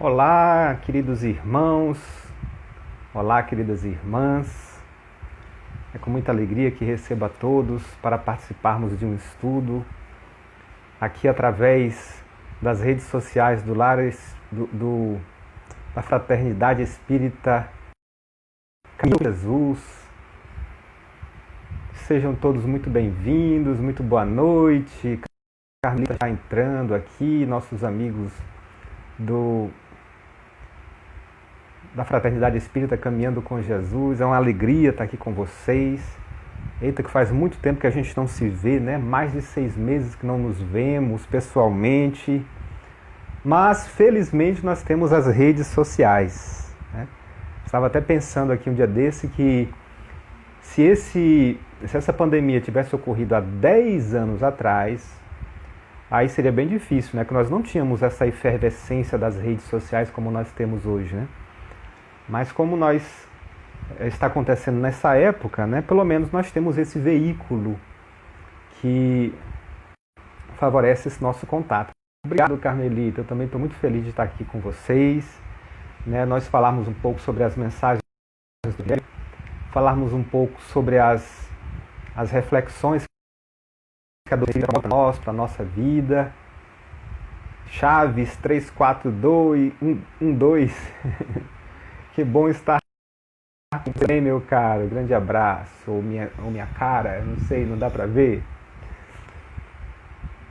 Olá, queridos irmãos, olá, queridas irmãs. É com muita alegria que recebo a todos para participarmos de um estudo aqui através das redes sociais da Fraternidade Espírita Caminho de Jesus. Sejam todos muito bem-vindos, muito boa noite. Carlita está entrando aqui, nossos amigos da Fraternidade Espírita Caminhando com Jesus. É uma alegria estar aqui com vocês. Eita, que faz muito tempo que a gente não se vê, né? Mais de 6 meses que não nos vemos pessoalmente. Mas, felizmente, nós temos as redes sociais, né? Estava até pensando aqui um dia desse que se essa pandemia tivesse ocorrido há 10 anos atrás, aí seria bem difícil, né? Que nós não tínhamos essa efervescência das redes sociais como nós temos hoje, né? Mas como está acontecendo nessa época, né? Pelo menos nós temos esse veículo que favorece esse nosso contato. Obrigado, Carmelita. Eu também estou muito feliz de estar aqui com vocês, né? Nós falarmos um pouco sobre as mensagens do dia, falarmos um pouco sobre as reflexões que a doutrina traz para nós, para a nossa vida. Chaves 34212. Que bom estar com você, meu caro. Grande abraço. Ou minha cara, não sei, não dá pra ver.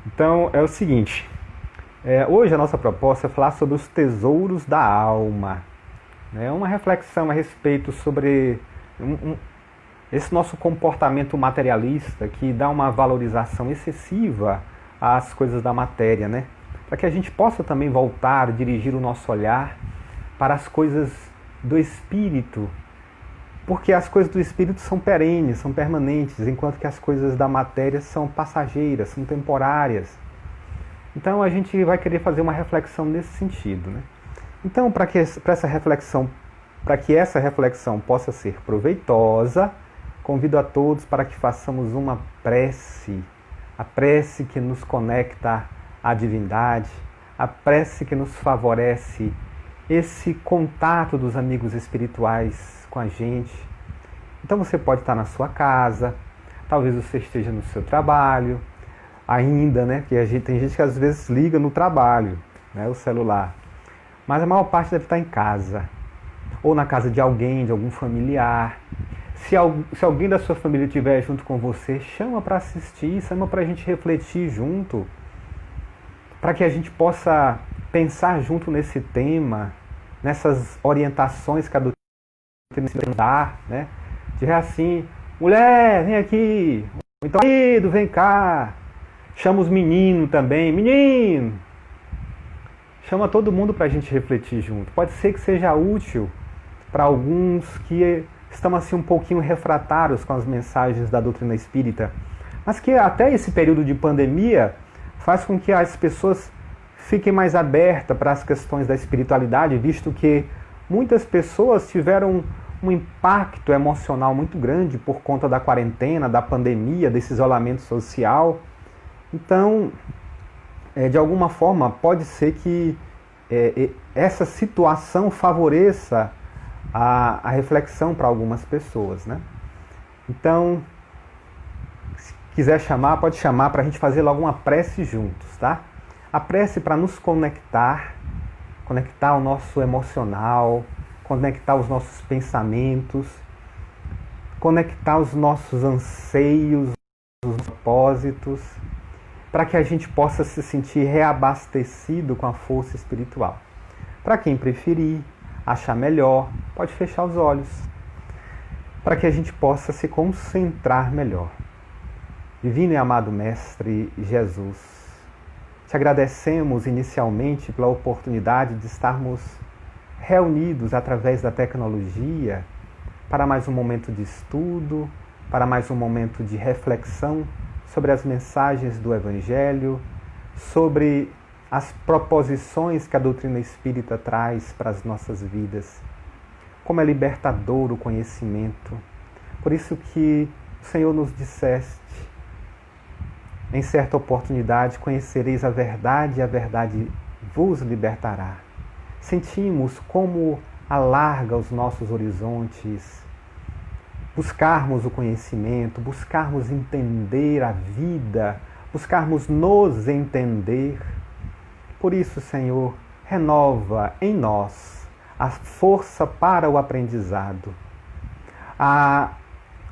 Então, é o seguinte. Hoje a nossa proposta é falar sobre os tesouros da alma. É uma reflexão a respeito sobre esse nosso comportamento materialista que dá uma valorização excessiva às coisas da matéria, né? Para que a gente possa também voltar, dirigir o nosso olhar para as coisas do espírito, porque as coisas do espírito são perenes, são permanentes, enquanto que as coisas da matéria são passageiras, são temporárias. Então a gente vai querer fazer uma reflexão nesse sentido, né? Então, para que essa reflexão possa ser proveitosa, convido a todos para que façamos uma prece, a prece que nos conecta à divindade, a prece que nos favorece esse contato dos amigos espirituais com a gente. Então você pode estar na sua casa, talvez você esteja no seu trabalho, ainda, né? Porque tem gente que às vezes liga no trabalho, né, o celular. Mas a maior parte deve estar em casa, ou na casa de alguém, de algum familiar. Se alguém da sua família estiver junto com você, chama para assistir, chama para a gente refletir junto, para que a gente possa pensar junto nesse tema, nessas orientações que a doutrina dá, né? De assim, mulher, vem aqui, então, marido, vem cá, chama os meninos também, menino, chama todo mundo para a gente refletir junto. Pode ser que seja útil para alguns que estão assim um pouquinho refratários com as mensagens da doutrina espírita, mas que até esse período de pandemia faz com que as pessoas fiquem mais abertas para as questões da espiritualidade, visto que muitas pessoas tiveram um impacto emocional muito grande por conta da quarentena, da pandemia, desse isolamento social. Então, de alguma forma, pode ser que essa situação favoreça a reflexão para algumas pessoas, né? Então, se quiser chamar, pode chamar para a gente fazer logo uma prece juntos, tá? A prece para nos conectar o nosso emocional, conectar os nossos pensamentos, conectar os nossos anseios, os propósitos, para que a gente possa se sentir reabastecido com a força espiritual. Para quem preferir, achar melhor, pode fechar os olhos, para que a gente possa se concentrar melhor. Divino e amado Mestre Jesus, te agradecemos inicialmente pela oportunidade de estarmos reunidos através da tecnologia para mais um momento de estudo, para mais um momento de reflexão sobre as mensagens do Evangelho, sobre as proposições que a doutrina espírita traz para as nossas vidas. Como é libertador o conhecimento. Por isso que o Senhor nos disseste, em certa oportunidade, conhecereis a verdade e a verdade vos libertará. sentimos como alarga os nossos horizontes, buscarmos o conhecimento, buscarmos entender a vida, buscarmos nos entender. Por isso, Senhor, renova em nós a força para o aprendizado,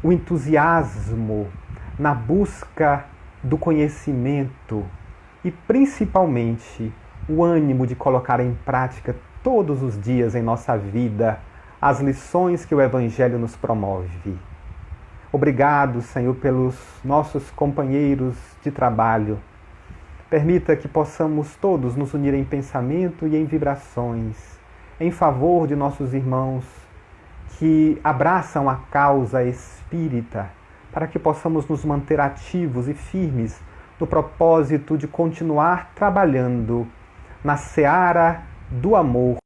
o entusiasmo na busca do conhecimento e, principalmente, o ânimo de colocar em prática todos os dias em nossa vida as lições que o Evangelho nos promove. Obrigado, Senhor, pelos nossos companheiros de trabalho. Permita que possamos todos nos unir em pensamento e em vibrações, em favor de nossos irmãos que abraçam a causa espírita, para que possamos nos manter ativos e firmes no propósito de continuar trabalhando na seara do amor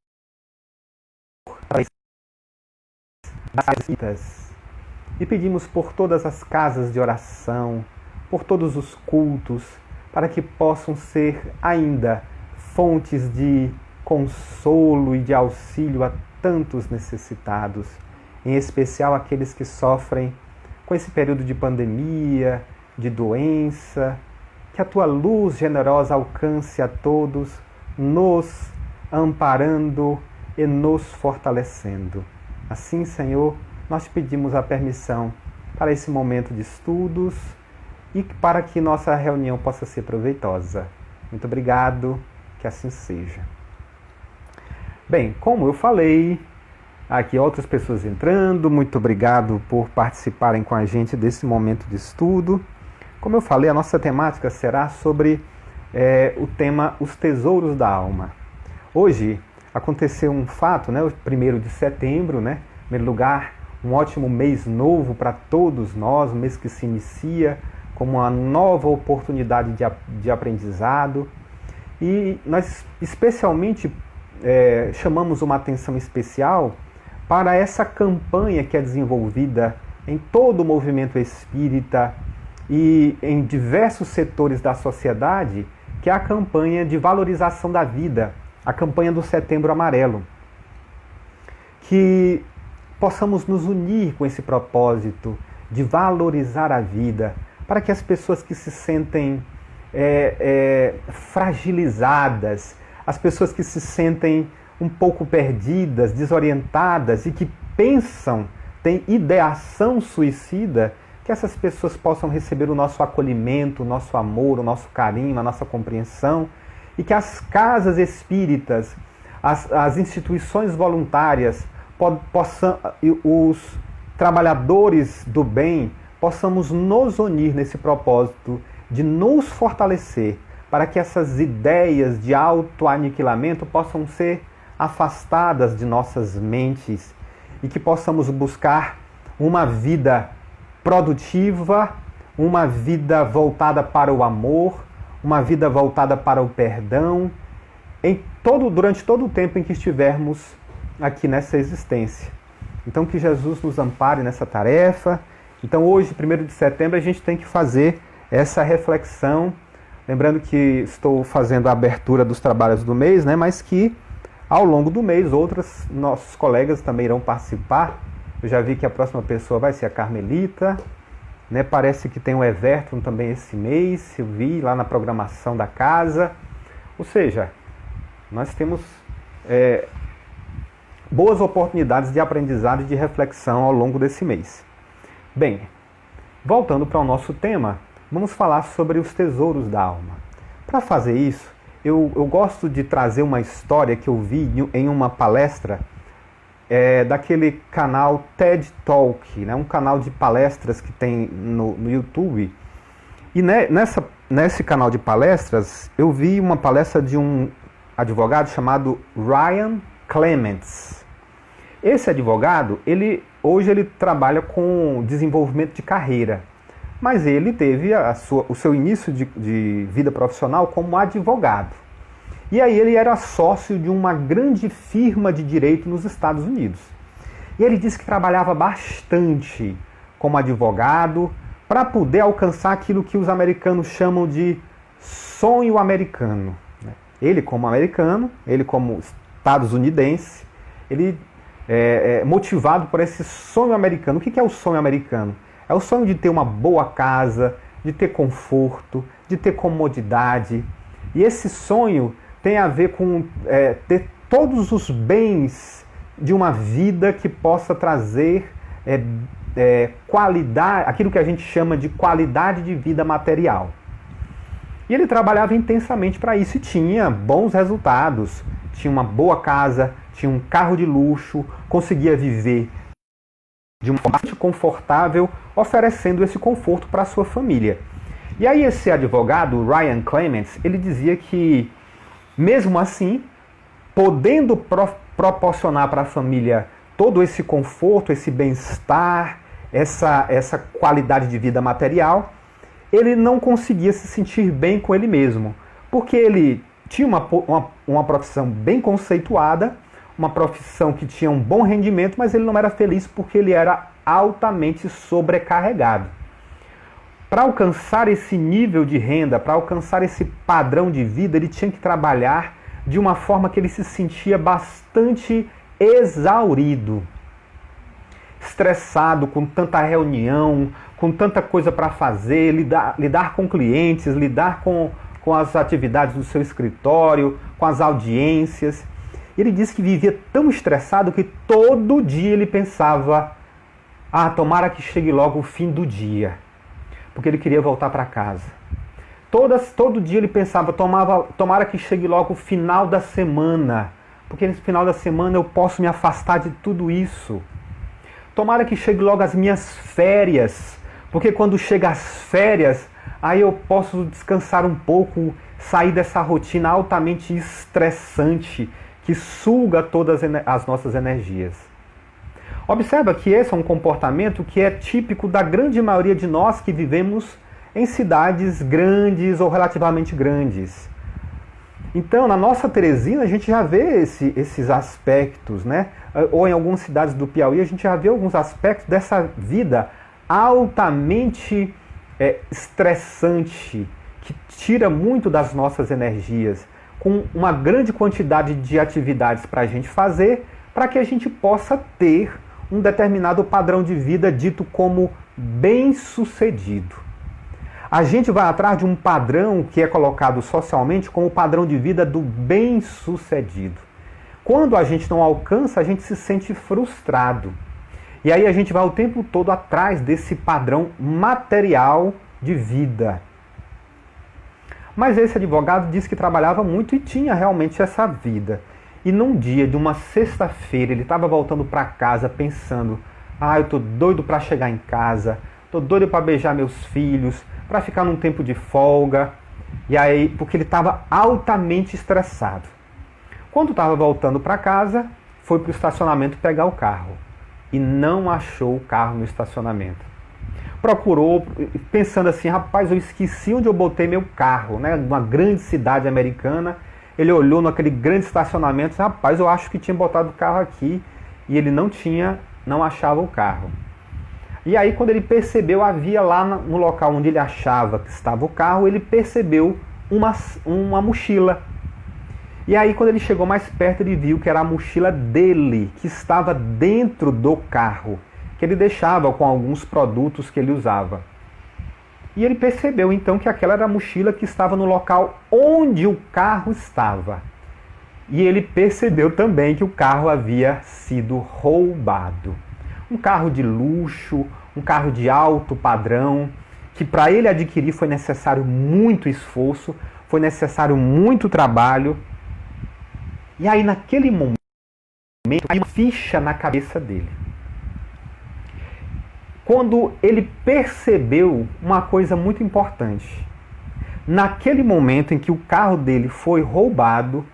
e pedimos por todas as casas de oração, por todos os cultos, para que possam ser ainda fontes de consolo e de auxílio a tantos necessitados, em especial aqueles que sofrem com esse período de pandemia, de doença. Que a tua luz generosa alcance a todos, nos amparando e nos fortalecendo. Assim, Senhor, nós te pedimos a permissão para esse momento de estudos e para que nossa reunião possa ser proveitosa. Muito obrigado, que assim seja. Bem, como eu falei, aqui outras pessoas entrando, muito obrigado por participarem com a gente desse momento de estudo. Como eu falei, a nossa temática será sobre o tema Os Tesouros da Alma. Hoje aconteceu um fato, né, o 1º de setembro, né, em primeiro lugar, um ótimo mês novo para todos nós, um mês que se inicia como uma nova oportunidade de aprendizado. E nós especialmente chamamos uma atenção especial para essa campanha que é desenvolvida em todo o movimento espírita e em diversos setores da sociedade, que é a campanha de valorização da vida, a campanha do Setembro Amarelo. Que possamos nos unir com esse propósito de valorizar a vida, para que as pessoas que se sentem fragilizadas, as pessoas que se sentem um pouco perdidas, desorientadas e que pensam, têm ideação suicida, que essas pessoas possam receber o nosso acolhimento, o nosso amor, o nosso carinho, a nossa compreensão, e que as casas espíritas, as instituições voluntárias, os trabalhadores do bem, possamos nos unir nesse propósito de nos fortalecer, para que essas ideias de autoaniquilamento possam ser afastadas de nossas mentes e que possamos buscar uma vida produtiva, uma vida voltada para o amor, uma vida voltada para o perdão, durante todo o tempo em que estivermos aqui nessa existência. Então que Jesus nos ampare nessa tarefa. Então hoje, 1º de setembro, a gente tem que fazer essa reflexão, lembrando que estou fazendo a abertura dos trabalhos do mês, né, mas que ao longo do mês nossos colegas também irão participar. Eu já vi que a próxima pessoa vai ser a Carmelita, né? Parece que tem o Everton também esse mês, eu vi lá na programação da casa. Ou seja, nós temos boas oportunidades de aprendizado e de reflexão ao longo desse mês. Bem, voltando para o nosso tema, vamos falar sobre os tesouros da alma. Para fazer isso, eu gosto de trazer uma história que eu vi em uma palestra daquele canal TED Talk, né? Um canal de palestras que tem no YouTube. E nesse canal de palestras, eu vi uma palestra de um advogado chamado Ryan Clements. Esse advogado, hoje ele trabalha com desenvolvimento de carreira, mas ele teve o seu início de vida profissional como advogado. E aí ele era sócio de uma grande firma de direito nos Estados Unidos. E ele disse que trabalhava bastante como advogado para poder alcançar aquilo que os americanos chamam de sonho americano. Ele como americano, ele como estadunidense, ele motivado por esse sonho americano. O que é o sonho americano? É o sonho de ter uma boa casa, de ter conforto, de ter comodidade. E esse sonho tem a ver com ter todos os bens de uma vida que possa trazer qualidade, aquilo que a gente chama de qualidade de vida material. E ele trabalhava intensamente para isso e tinha bons resultados. Tinha uma boa casa, tinha um carro de luxo, conseguia viver de uma forma confortável, oferecendo esse conforto para a sua família. E aí esse advogado, Ryan Clements, ele dizia que, mesmo assim, podendo proporcionar para a família todo esse conforto, esse bem-estar, essa qualidade de vida material, ele não conseguia se sentir bem com ele mesmo, porque ele tinha uma profissão bem conceituada, uma profissão que tinha um bom rendimento, mas ele não era feliz porque ele era altamente sobrecarregado. Para alcançar esse nível de renda, para alcançar esse padrão de vida, ele tinha que trabalhar de uma forma que ele se sentia bastante exaurido, estressado, com tanta reunião, com tanta coisa para fazer, lidar com clientes, lidar com as atividades do seu escritório, com as audiências. Ele disse que vivia tão estressado que todo dia ele pensava: tomara que chegue logo o fim do dia, porque ele queria voltar para casa. Todo dia ele pensava: tomara que chegue logo o final da semana, porque nesse final da semana eu posso me afastar de tudo isso. Tomara que chegue logo as minhas férias, porque quando chega as férias, aí eu posso descansar um pouco, sair dessa rotina altamente estressante que suga todas as nossas energias. Observa que esse é um comportamento que é típico da grande maioria de nós que vivemos em cidades grandes ou relativamente grandes. Então, na nossa Teresina, a gente já vê esses aspectos, né? Ou em algumas cidades do Piauí, a gente já vê alguns aspectos dessa vida altamente estressante, que tira muito das nossas energias, com uma grande quantidade de atividades para a gente fazer, para que a gente possa ter um determinado padrão de vida dito como bem-sucedido. A gente vai atrás de um padrão que é colocado socialmente como o padrão de vida do bem-sucedido. Quando a gente não alcança, a gente se sente frustrado. E aí a gente vai o tempo todo atrás desse padrão material de vida. Mas esse advogado disse que trabalhava muito e tinha realmente essa vida. E num dia de uma sexta-feira, ele estava voltando para casa pensando: eu tô doido para chegar em casa, tô doido para beijar meus filhos, para ficar num tempo de folga. E aí, porque ele estava altamente estressado. Quando estava voltando para casa, foi para o estacionamento pegar o carro. E não achou o carro no estacionamento. Procurou, pensando assim: rapaz, eu esqueci onde eu botei meu carro, né? Uma grande cidade americana. Ele olhou naquele grande estacionamento: rapaz, eu acho que tinha botado o carro aqui. E ele não achava o carro. E aí, quando ele percebeu, havia lá no local onde ele achava que estava o carro, ele percebeu uma mochila. E aí, quando ele chegou mais perto, ele viu que era a mochila dele, que estava dentro do carro, que ele deixava com alguns produtos que ele usava. E ele percebeu então que aquela era a mochila que estava no local onde o carro estava. E ele percebeu também que o carro havia sido roubado. Um carro de luxo, um carro de alto padrão, que para ele adquirir foi necessário muito esforço, foi necessário muito trabalho. E aí, naquele momento, caiu uma ficha na cabeça dele. Quando ele percebeu uma coisa muito importante. Naquele momento em que o carro dele foi roubado,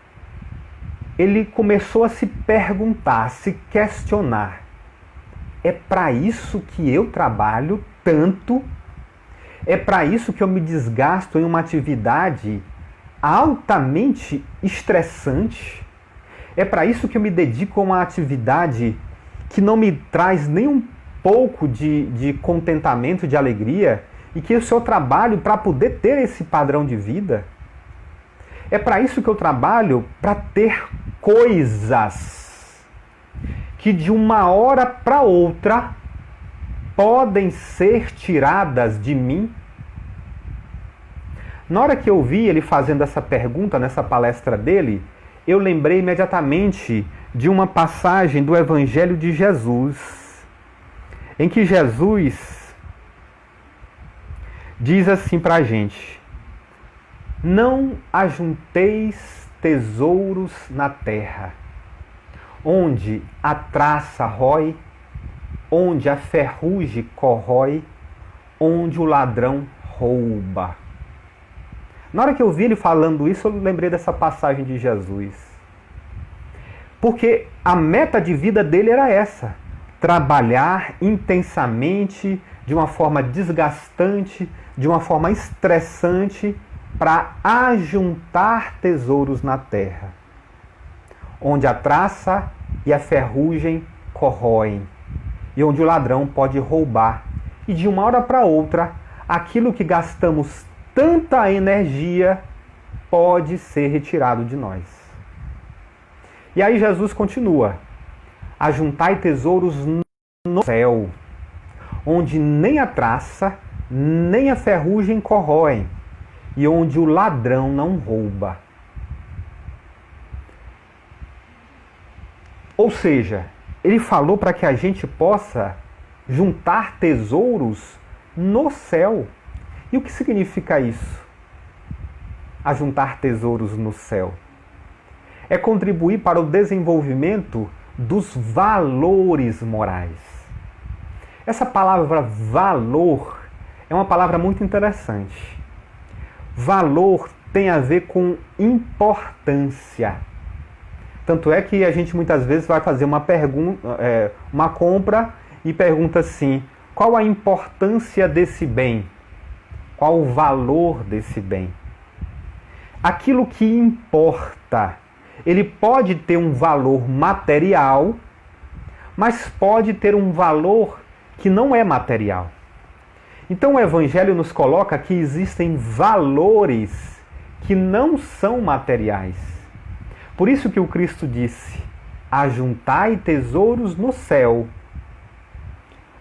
ele começou a se perguntar, a se questionar: é para isso que eu trabalho tanto? É para isso que eu me desgasto em uma atividade altamente estressante? É para isso que eu me dedico a uma atividade que não me traz nem um pouco de contentamento, de alegria, e que o seu trabalho para poder ter esse padrão de vida? É para isso que eu trabalho, para ter coisas que de uma hora para outra podem ser tiradas de mim? Na hora que eu vi ele fazendo essa pergunta nessa palestra dele, eu lembrei imediatamente de uma passagem do Evangelho de Jesus, em que Jesus diz assim para a gente: não ajunteis tesouros na terra, onde a traça rói, onde a ferrugem corrói, onde o ladrão rouba. Na hora que eu vi ele falando isso, eu lembrei dessa passagem de Jesus. Porque a meta de vida dele era essa: trabalhar intensamente, de uma forma desgastante, de uma forma estressante, para ajuntar tesouros na terra, onde a traça e a ferrugem corroem, e onde o ladrão pode roubar. E de uma hora para outra, aquilo que gastamos tanta energia pode ser retirado de nós. E aí Jesus continua: ajuntai tesouros no céu, onde nem a traça, nem a ferrugem corroem, e onde o ladrão não rouba. Ou seja, ele falou para que a gente possa juntar tesouros no céu. E o que significa isso? Ajuntar tesouros no céu é contribuir para o desenvolvimento dos valores morais. Essa palavra valor é uma palavra muito interessante. Valor tem a ver com importância. Tanto é que a gente muitas vezes vai fazer uma compra e pergunta assim: qual a importância desse bem? Qual o valor desse bem? Aquilo que importa, ele pode ter um valor material, mas pode ter um valor que não é material. Então o Evangelho nos coloca que existem valores que não são materiais. Por isso que o Cristo disse: ajuntai tesouros no céu,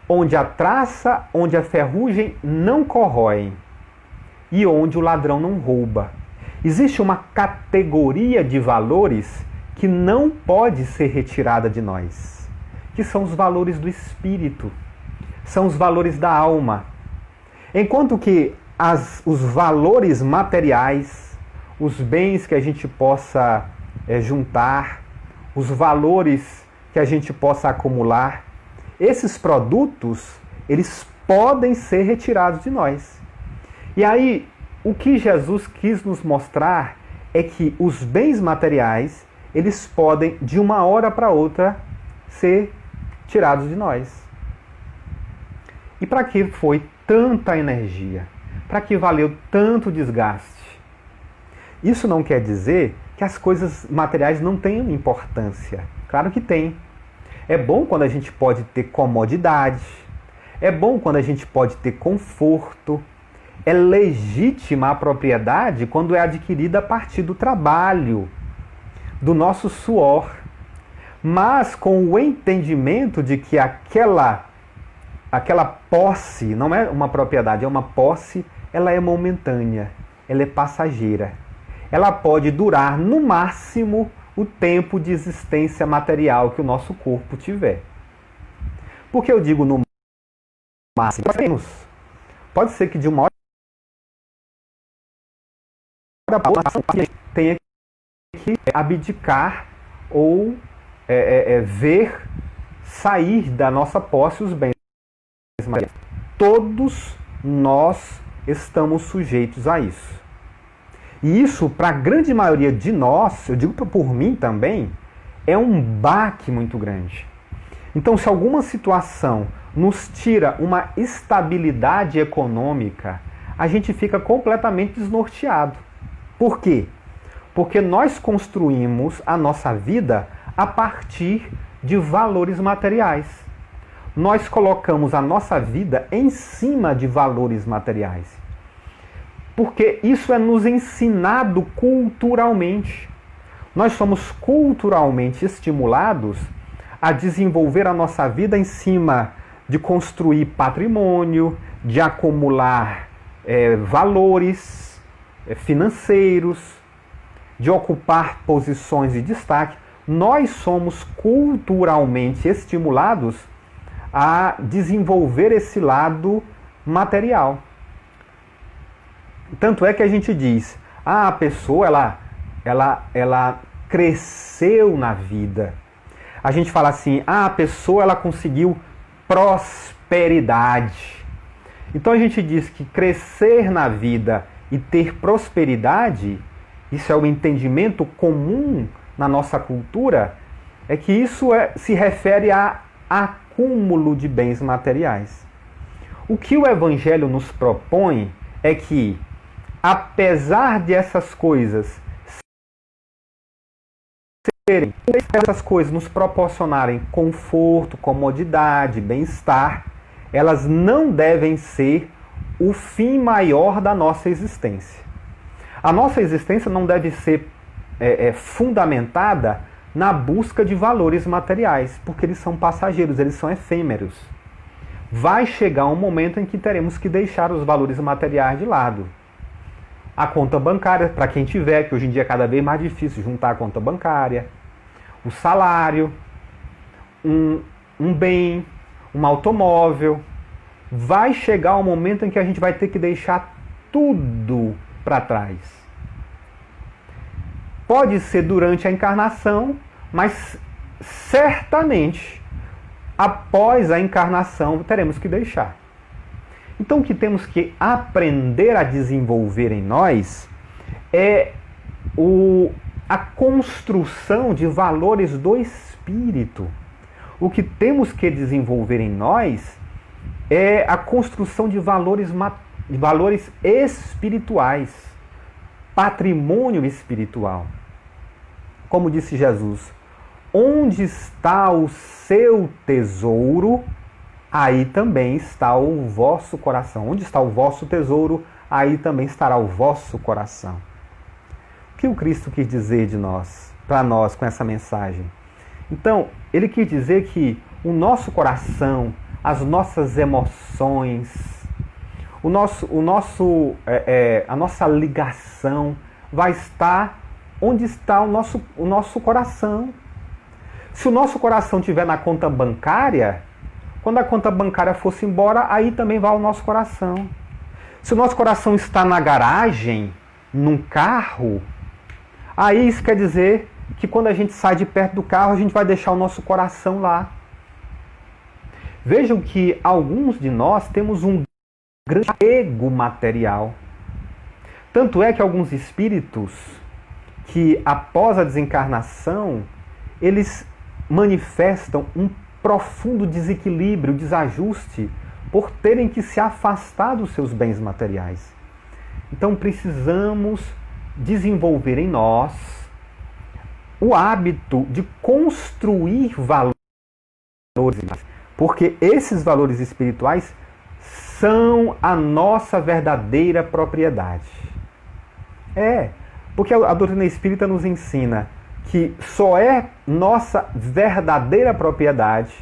onde a traça, onde a ferrugem não corroem, e onde o ladrão não rouba. Existe uma categoria de valores que não pode ser retirada de nós, que são os valores do espírito, são os valores da alma. Enquanto que os valores materiais, os bens que a gente possa juntar, os valores que a gente possa acumular, esses produtos, eles podem ser retirados de nós. E aí, o que Jesus quis nos mostrar é que os bens materiais, eles podem, de uma hora para outra, ser tirados de nós. E para que foi tanta energia? Para que valeu tanto desgaste? Isso não quer dizer que as coisas materiais não tenham importância. Claro que tem. É bom quando a gente pode ter comodidade. É bom quando a gente pode ter conforto. É legítima a propriedade quando é adquirida a partir do trabalho, do nosso suor. Mas com o entendimento de que aquela posse não é uma propriedade, é uma posse, ela é momentânea, ela é passageira. Ela pode durar, no máximo, o tempo de existência material que o nosso corpo tiver. Por que eu digo no máximo? Pode ser que de uma hora para outra tenha que abdicar ou ver sair da nossa posse os bens materiais. Todos nós estamos sujeitos a isso. E isso, para a grande maioria de nós, eu digo por mim também, é um baque muito grande. Então, se alguma situação nos tira uma estabilidade econômica, a gente fica completamente desnorteado. Por quê? Porque nós construímos a nossa vida a partir de valores materiais. Nós colocamos a nossa vida em cima de valores materiais. Porque isso é nos ensinado culturalmente. Nós somos culturalmente estimulados a desenvolver a nossa vida em cima de construir patrimônio, de acumular valores financeiros, de ocupar posições de destaque. Nós somos culturalmente estimulados a desenvolver esse lado material. Tanto é que a gente diz, a pessoa ela cresceu na vida. A gente fala assim, a pessoa ela conseguiu prosperidade. Então a gente diz que crescer na vida e ter prosperidade, isso é o entendimento comum na nossa cultura, é que isso se refere a acúmulo de bens materiais. O que o Evangelho nos propõe é que, apesar de essas coisas nos proporcionarem conforto, comodidade, bem-estar, elas não devem ser o fim maior da nossa existência. A nossa existência não deve ser fundamentada na busca de valores materiais, porque eles são passageiros, eles são efêmeros. Vai chegar um momento em que teremos que deixar os valores materiais de lado. A conta bancária, para quem tiver, que hoje em dia é cada vez mais difícil juntar a conta bancária, o salário, um bem, um automóvel. Vai chegar um momento em que a gente vai ter que deixar tudo para trás. Pode ser durante a encarnação, mas certamente após a encarnação teremos que deixar. Então o que temos que aprender a desenvolver em nós é a construção de valores do espírito. O que temos que desenvolver em nós é a construção de valores espirituais, patrimônio espiritual. Como disse Jesus, onde está o seu tesouro, aí também está o vosso coração. Onde está o vosso tesouro, aí também estará o vosso coração. O que o Cristo quis dizer de nós, para nós, com essa mensagem? Então, ele quis dizer que o nosso coração, as nossas emoções, a nossa ligação vai estar onde está o nosso coração. Se o nosso coração estiver na conta bancária, quando a conta bancária fosse embora, aí também vai o nosso coração. Se o nosso coração está na garagem, num carro, aí isso quer dizer que quando a gente sai de perto do carro, a gente vai deixar o nosso coração lá. Vejam que alguns de nós temos um grande apego material. Tanto é que alguns espíritos que após a desencarnação, eles manifestam um profundo desequilíbrio, desajuste, por terem que se afastar dos seus bens materiais. Então precisamos desenvolver em nós o hábito de construir valores, porque esses valores espirituais são a nossa verdadeira propriedade. Porque a doutrina espírita nos ensina que só é nossa verdadeira propriedade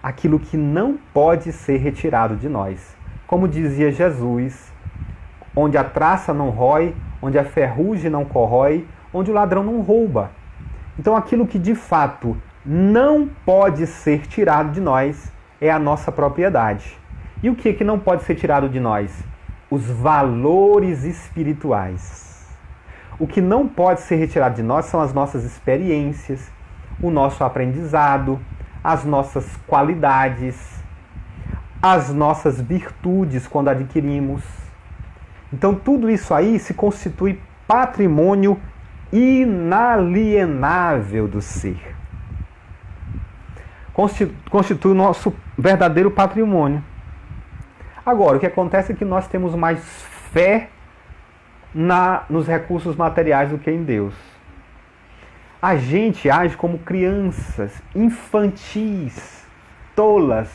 aquilo que não pode ser retirado de nós. Como dizia Jesus, onde a traça não rói, onde a ferrugem não corrói, onde o ladrão não rouba. Então aquilo que de fato não pode ser tirado de nós é a nossa propriedade. E o que não pode ser tirado de nós? Os valores espirituais. O que não pode ser retirado de nós são as nossas experiências, o nosso aprendizado, as nossas qualidades, as nossas virtudes quando adquirimos. Então tudo isso aí se constitui patrimônio inalienável do ser. Constitui o nosso verdadeiro patrimônio. Agora, o que acontece é que nós temos mais fé nos recursos materiais do que em Deus. A gente age como crianças, infantis, tolas.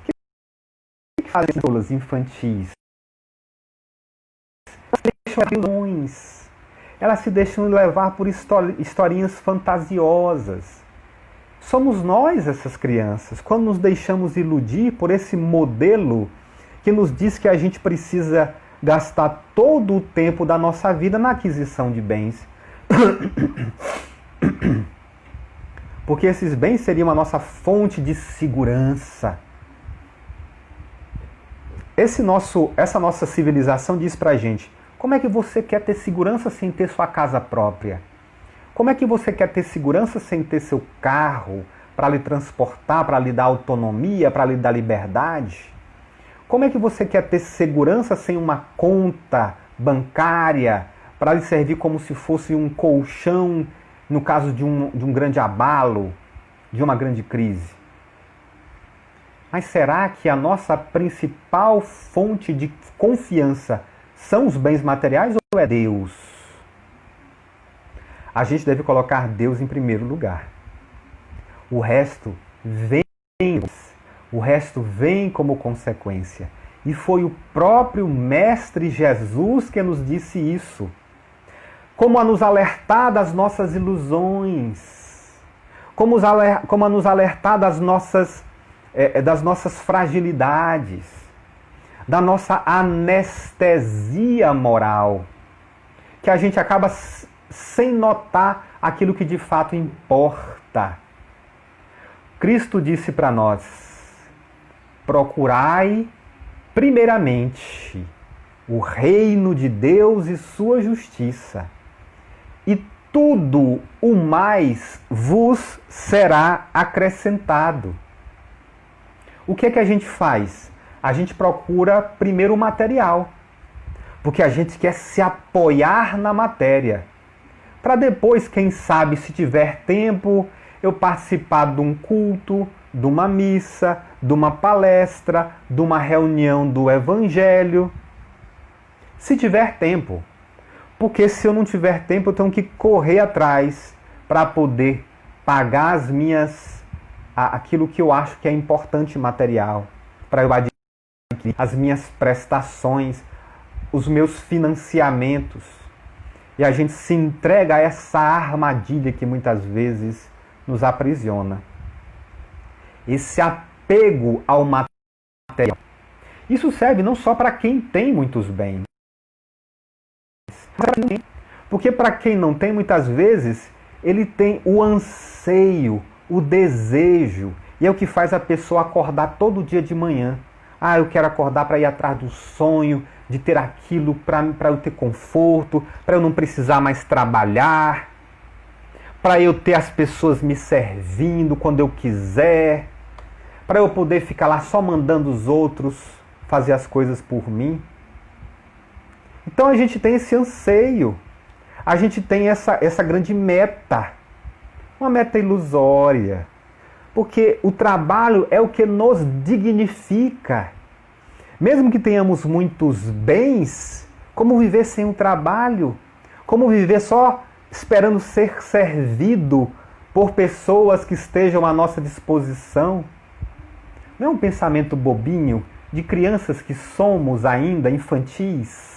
O que fazem tolas infantis? Elas deixam elas se deixam levar por historinhas fantasiosas. Somos nós essas crianças, quando nos deixamos iludir por esse modelo que nos diz que a gente precisa gastar todo o tempo da nossa vida na aquisição de bens. Porque esses bens seriam a nossa fonte de segurança. Essa nossa civilização diz pra gente: como é que você quer ter segurança sem ter sua casa própria? Como é que você quer ter segurança sem ter seu carro para lhe transportar, para lhe dar autonomia, para lhe dar liberdade? Como é que você quer ter segurança sem uma conta bancária para lhe servir como se fosse um colchão no caso de um grande abalo, de uma grande crise? Mas será que a nossa principal fonte de confiança são os bens materiais ou é Deus? A gente deve colocar Deus em primeiro lugar. O resto vem como consequência. E foi o próprio Mestre Jesus que nos disse isso. Como a nos alertar das nossas ilusões, como a nos alertar das nossas fragilidades, da nossa anestesia moral, que a gente acaba sem notar aquilo que de fato importa. Cristo disse para nós: procurai primeiramente o reino de Deus e sua justiça, e tudo o mais vos será acrescentado. O que é que a gente faz? A gente procura primeiro o material, porque a gente quer se apoiar na matéria, para depois, quem sabe, se tiver tempo, eu participar de um culto, de uma missa, de uma palestra, de uma reunião do Evangelho. Se tiver tempo. Porque se eu não tiver tempo, eu tenho que correr atrás para poder pagar aquilo que eu acho que é importante material, para eu adquirir as minhas prestações, os meus financiamentos. E a gente se entrega a essa armadilha que muitas vezes nos aprisiona. Esse apego ao material. Isso serve não só para quem tem muitos bens, porque para quem não tem, muitas vezes, ele tem o anseio, o desejo, e é o que faz a pessoa acordar todo dia de manhã. Ah, eu quero acordar para ir atrás do sonho, de ter aquilo para eu ter conforto, para eu não precisar mais trabalhar, para eu ter as pessoas me servindo quando eu quiser, para eu poder ficar lá só mandando os outros fazer as coisas por mim. Então a gente tem esse anseio, a gente tem essa grande meta, uma meta ilusória, porque o trabalho é o que nos dignifica. Mesmo que tenhamos muitos bens, como viver sem o trabalho? Como viver só esperando ser servido por pessoas que estejam à nossa disposição? Não é um pensamento bobinho de crianças que somos ainda infantis?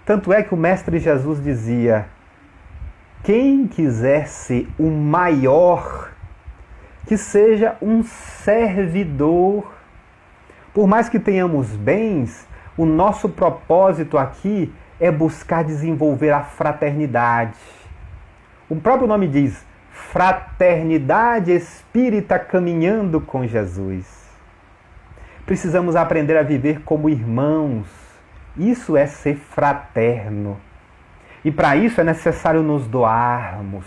Tanto é que o Mestre Jesus dizia: quem quiser ser o maior, que seja um servidor. Por mais que tenhamos bens, o nosso propósito aqui é buscar desenvolver a fraternidade. O próprio nome diz: fraternidade espírita caminhando com Jesus. Precisamos aprender a viver como irmãos. Isso é ser fraterno. E para isso é necessário nos doarmos.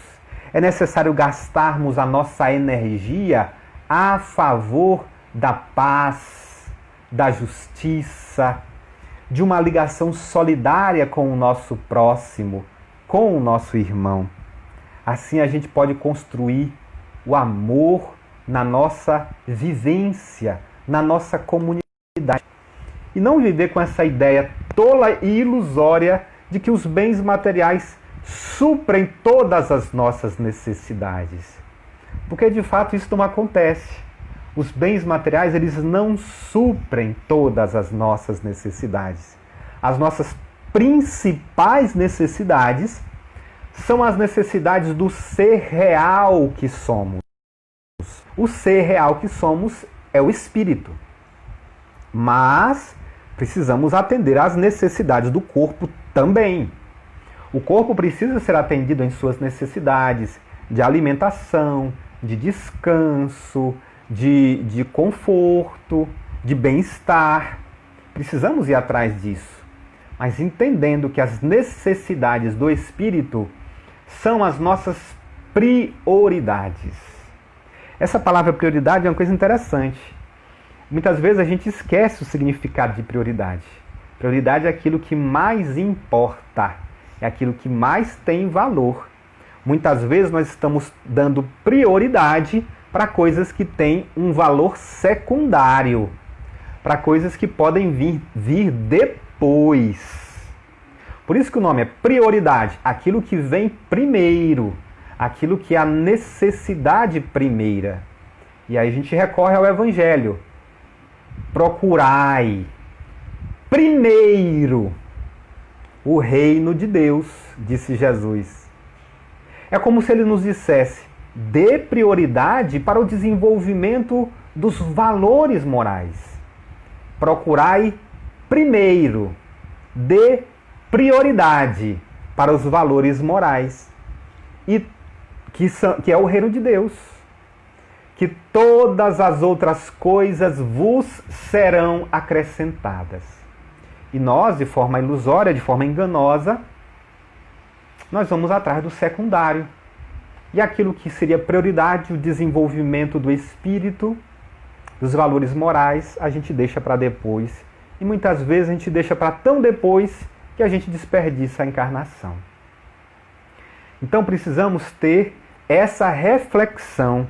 É necessário gastarmos a nossa energia a favor da paz, da justiça, de uma ligação solidária com o nosso próximo, com o nosso irmão. Assim a gente pode construir o amor na nossa vivência, na nossa comunidade. E não viver com essa ideia tola e ilusória de que os bens materiais suprem todas as nossas necessidades. Porque de fato isso não acontece. Os bens materiais, eles não suprem todas as nossas necessidades. As nossas principais necessidades são as necessidades do ser real que somos. O ser real que somos é o espírito. Mas precisamos atender às necessidades do corpo também. O corpo precisa ser atendido em suas necessidades de alimentação, de descanso, de conforto, de bem-estar. Precisamos ir atrás disso. Mas entendendo que as necessidades do espírito são as nossas prioridades. Essa palavra prioridade é uma coisa interessante. Muitas vezes a gente esquece o significado de prioridade. Prioridade é aquilo que mais importa, é aquilo que mais tem valor. Muitas vezes nós estamos dando prioridade para coisas que têm um valor secundário, para coisas que podem vir depois. Por isso que o nome é prioridade, aquilo que vem primeiro, aquilo que é a necessidade primeira. E aí a gente recorre ao Evangelho. Procurai primeiro o reino de Deus, disse Jesus. É como se ele nos dissesse, dê prioridade para o desenvolvimento dos valores morais. Procurai primeiro, dê prioridade para os valores morais, e que é o reino de Deus. Que todas as outras coisas vos serão acrescentadas. E nós, de forma ilusória, de forma enganosa, nós vamos atrás do secundário. E aquilo que seria prioridade, o desenvolvimento do espírito, dos valores morais, a gente deixa para depois. E muitas vezes a gente deixa para tão depois que a gente desperdiça a encarnação. Então precisamos ter essa reflexão,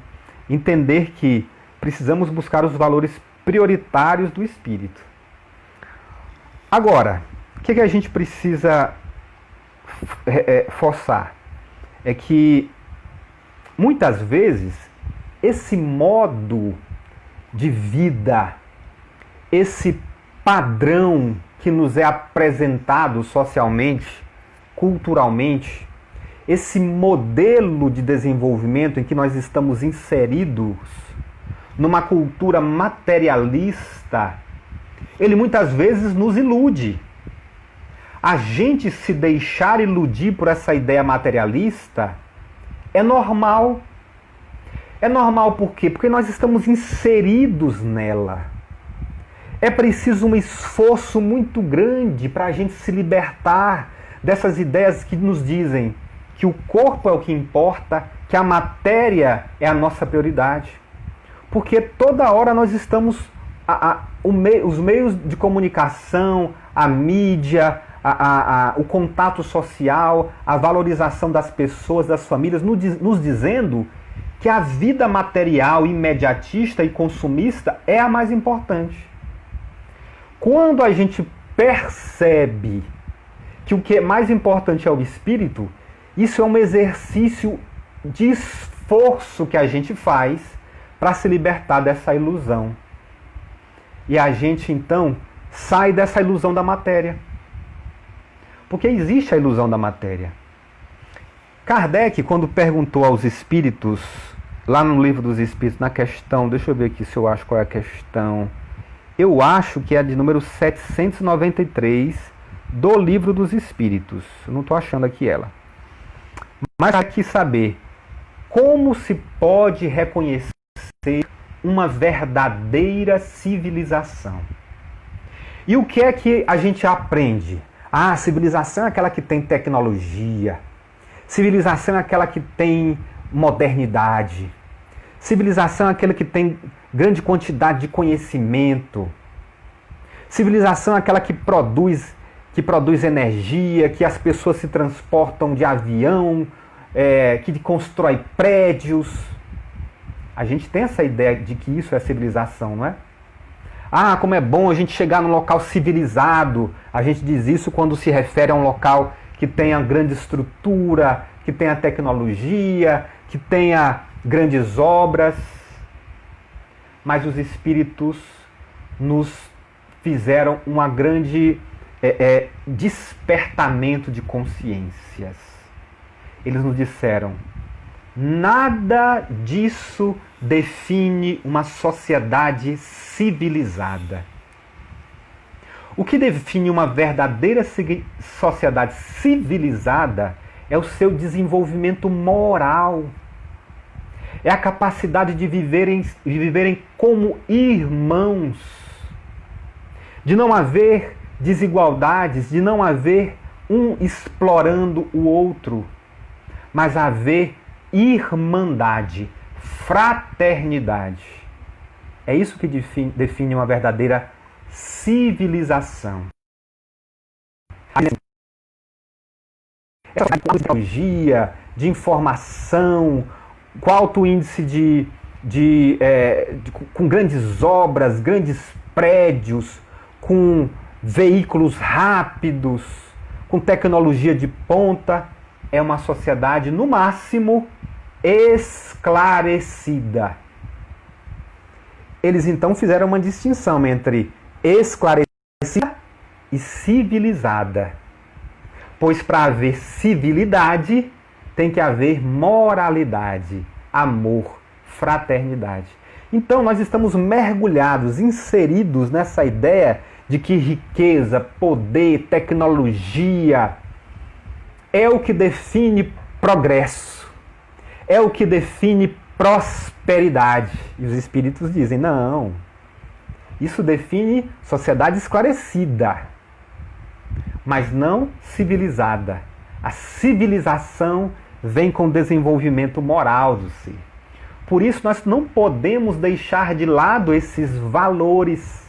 entender que precisamos buscar os valores prioritários do espírito. Agora, o que a gente precisa forçar? É que muitas vezes esse modo de vida, esse padrão que nos é apresentado socialmente, culturalmente, esse modelo de desenvolvimento em que nós estamos inseridos numa cultura materialista, ele muitas vezes nos ilude. A gente se deixar iludir por essa ideia materialista é normal. É normal por quê? Porque nós estamos inseridos nela. É preciso um esforço muito grande para a gente se libertar dessas ideias que nos dizem que o corpo é o que importa, que a matéria é a nossa prioridade. Porque toda hora nós estamos... os meios de comunicação, a mídia, o contato social, a valorização das pessoas, das famílias, nos dizendo que a vida material, imediatista e consumista é a mais importante. Quando a gente percebe que o que é mais importante é o espírito, isso é um exercício de esforço que a gente faz para se libertar dessa ilusão. E a gente, então, sai dessa ilusão da matéria. Porque existe a ilusão da matéria. Kardec, quando perguntou aos espíritos, lá no Livro dos Espíritos, na questão, deixa eu ver aqui se eu acho qual é a questão, eu acho que é a de número 793 do Livro dos Espíritos. Eu não estou achando aqui ela. Mas aqui saber como se pode reconhecer uma verdadeira civilização. E o que é que a gente aprende? Ah, civilização é aquela que tem tecnologia. Civilização é aquela que tem modernidade. Civilização é aquela que tem grande quantidade de conhecimento. Civilização é aquela que produz energia, que as pessoas se transportam de avião, que constrói prédios. A gente tem essa ideia de que isso é civilização, não é? Ah, como é bom a gente chegar num local civilizado. A gente diz isso quando se refere a um local que tenha grande estrutura, que tenha tecnologia, que tenha grandes obras. Mas os espíritos nos fizeram uma grande despertamento de consciências. eles nos disseram: nada disso define uma sociedade civilizada. O que define uma verdadeira sociedade civilizada é o seu desenvolvimento moral. É a capacidade de viverem como irmãos. De não haver desigualdades, de não haver um explorando o outro, mas haver irmandade, fraternidade. É isso que define uma verdadeira civilização. Essa tecnologia de informação, com alto índice com grandes obras, grandes prédios, com veículos rápidos, com tecnologia de ponta, é uma sociedade, no máximo, esclarecida. Eles então fizeram uma distinção entre esclarecida e civilizada. Pois para haver civilidade, tem que haver moralidade, amor, fraternidade. Então nós estamos mergulhados, inseridos nessa ideia de que riqueza, poder, tecnologia é o que define progresso, é o que define prosperidade. E os espíritos dizem: não, isso define sociedade esclarecida, mas não civilizada. A civilização vem com o desenvolvimento moral do ser. Por isso nós não podemos deixar de lado esses valores.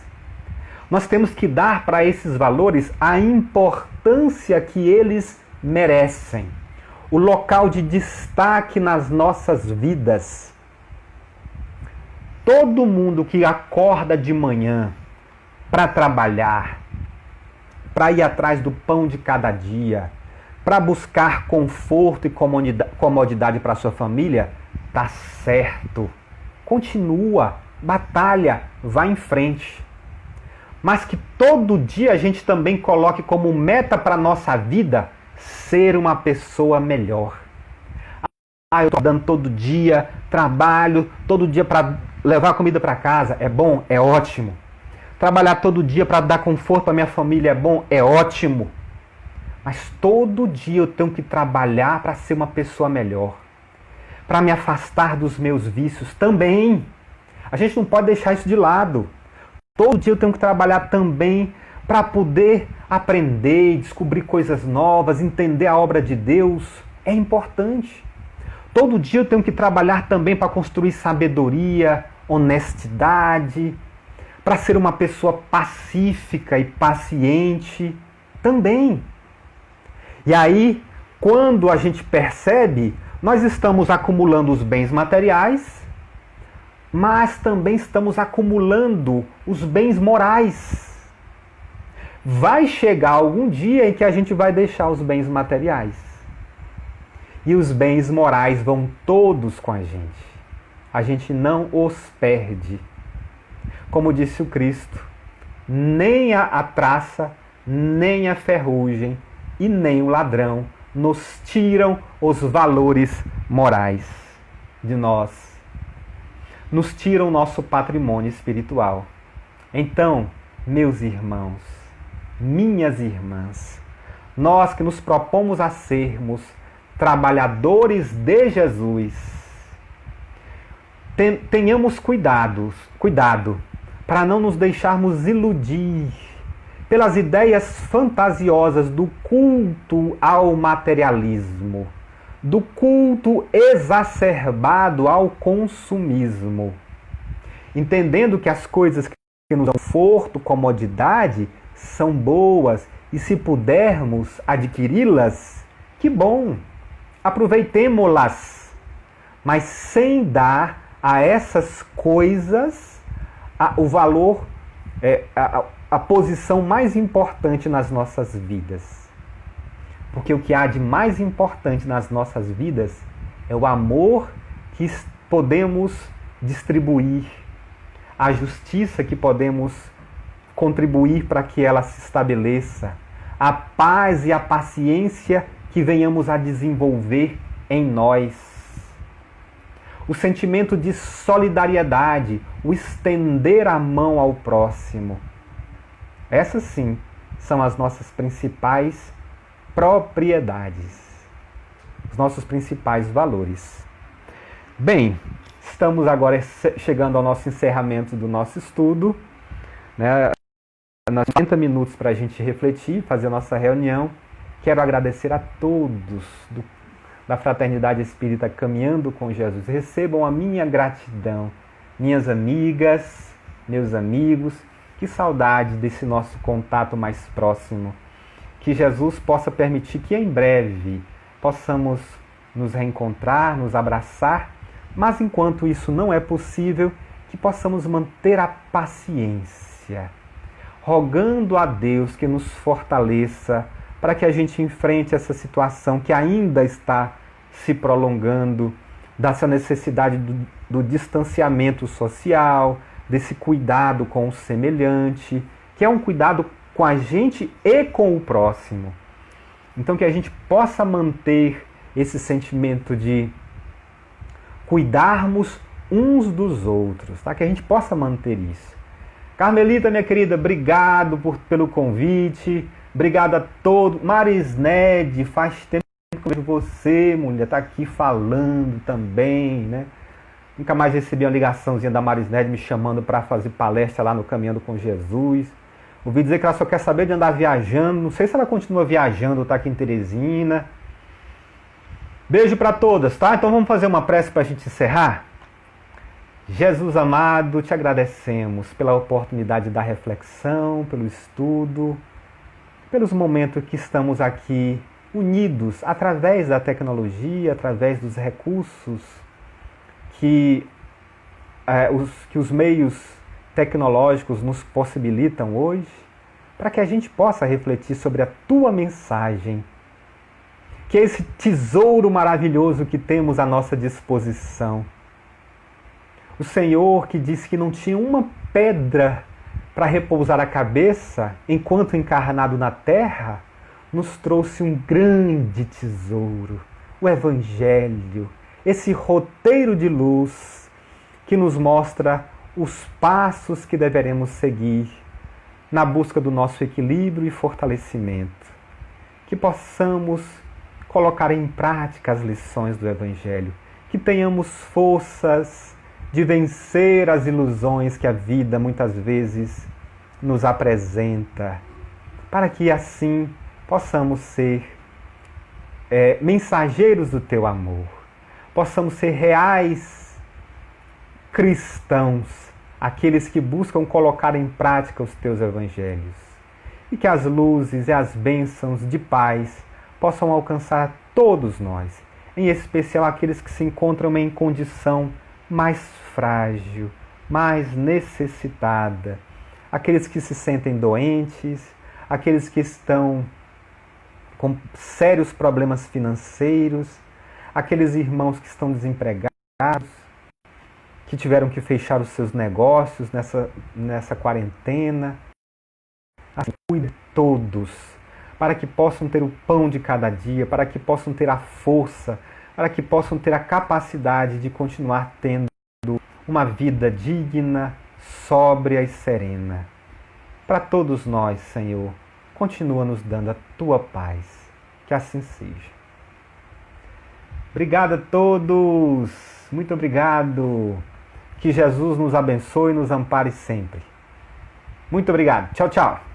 Nós temos que dar para esses valores a importância que eles merecem. O local de destaque nas nossas vidas. Todo mundo que acorda de manhã para trabalhar, para ir atrás do pão de cada dia, para buscar conforto e comodidade para a sua família, tá certo. Continua, batalha, vá em frente. Mas que todo dia a gente também coloque como meta para a nossa vida ser uma pessoa melhor. Eu estou dando todo dia, trabalho todo dia para levar comida para casa, é bom, é ótimo. Trabalhar todo dia para dar conforto para minha família é bom, é ótimo. Mas todo dia eu tenho que trabalhar para ser uma pessoa melhor. Para me afastar dos meus vícios também. A gente não pode deixar isso de lado. Todo dia eu tenho que trabalhar também para poder aprender, descobrir coisas novas, entender a obra de Deus. É importante. Todo dia eu tenho que trabalhar também para construir sabedoria, honestidade, para ser uma pessoa pacífica e paciente também. E aí, quando a gente percebe, nós estamos acumulando os bens materiais, mas também estamos acumulando os bens morais. Vai chegar algum dia em que a gente vai deixar os bens materiais. E os bens morais vão todos com a gente. A gente não os perde. Como disse o Cristo, nem a traça, nem a ferrugem e nem o ladrão nos tiram os valores morais de nós. Nos tiram o nosso patrimônio espiritual. Então, meus irmãos, minhas irmãs, nós que nos propomos a sermos trabalhadores de Jesus, tenhamos cuidado para não nos deixarmos iludir pelas ideias fantasiosas do culto ao materialismo, do culto exacerbado ao consumismo, entendendo que as coisas que nos dão conforto, comodidade, são boas e se pudermos adquiri-las, que bom, aproveitemo-las, mas sem dar a essas coisas o valor, a posição mais importante nas nossas vidas. Porque o que há de mais importante nas nossas vidas é o amor que podemos distribuir, a justiça que podemos contribuir para que ela se estabeleça, a paz e a paciência que venhamos a desenvolver em nós. O sentimento de solidariedade, o estender a mão ao próximo. Essas sim são as nossas principais propriedades, os nossos principais valores. Bem, estamos agora chegando ao nosso encerramento do nosso estudo, né? Nós temos 30 minutos para a gente refletir, fazer a nossa reunião. Quero agradecer a todos da Fraternidade Espírita Caminhando com Jesus. Recebam a minha gratidão, minhas amigas, meus amigos. Que saudade desse nosso contato mais próximo. Que Jesus possa permitir que em breve possamos nos reencontrar, nos abraçar, mas enquanto isso não é possível, que possamos manter a paciência, rogando a Deus que nos fortaleça para que a gente enfrente essa situação que ainda está se prolongando, dessa necessidade do distanciamento social, desse cuidado com o semelhante, que é um cuidado com a gente e com o próximo. Então que a gente possa manter esse sentimento de cuidarmos uns dos outros, tá? Que a gente possa manter isso. Carmelita, minha querida, obrigado pelo convite, obrigado a todos. Marisnede, faz tempo que eu vejo você, mulher, tá aqui falando também, né? Nunca mais recebi uma ligaçãozinha da Marisnede me chamando para fazer palestra lá no Caminhando com Jesus. Ouvi dizer que ela só quer saber de andar viajando. Não sei se ela continua viajando ou está aqui em Teresina. Beijo para todas, tá? Então vamos fazer uma prece para a gente encerrar? Jesus amado, te agradecemos pela oportunidade da reflexão, pelo estudo, pelos momentos que estamos aqui unidos através da tecnologia, através dos recursos que os meios tecnológicos nos possibilitam hoje, para que a gente possa refletir sobre a tua mensagem, que é esse tesouro maravilhoso que temos à nossa disposição. O Senhor que disse que não tinha uma pedra para repousar a cabeça enquanto encarnado na terra, nos trouxe um grande tesouro, o Evangelho, esse roteiro de luz que nos mostra os passos que deveremos seguir na busca do nosso equilíbrio e fortalecimento. Que possamos colocar em prática as lições do Evangelho, que tenhamos forças de vencer as ilusões que a vida muitas vezes nos apresenta, para que assim possamos ser mensageiros do teu amor, possamos ser reais cristãos, aqueles que buscam colocar em prática os teus evangelhos, e que as luzes e as bênçãos de paz possam alcançar todos nós, em especial aqueles que se encontram em condição mais frágil, mais necessitada, aqueles que se sentem doentes, aqueles que estão com sérios problemas financeiros, aqueles irmãos que estão desempregados, que tiveram que fechar os seus negócios nessa quarentena. Assim, cuide de todos, para que possam ter o pão de cada dia, para que possam ter a força, para que possam ter a capacidade de continuar tendo uma vida digna, sóbria e serena. Para todos nós, Senhor, continua nos dando a tua paz. Que assim seja. Obrigado a todos. Muito obrigado. Que Jesus nos abençoe e nos ampare sempre. Muito obrigado. Tchau, tchau.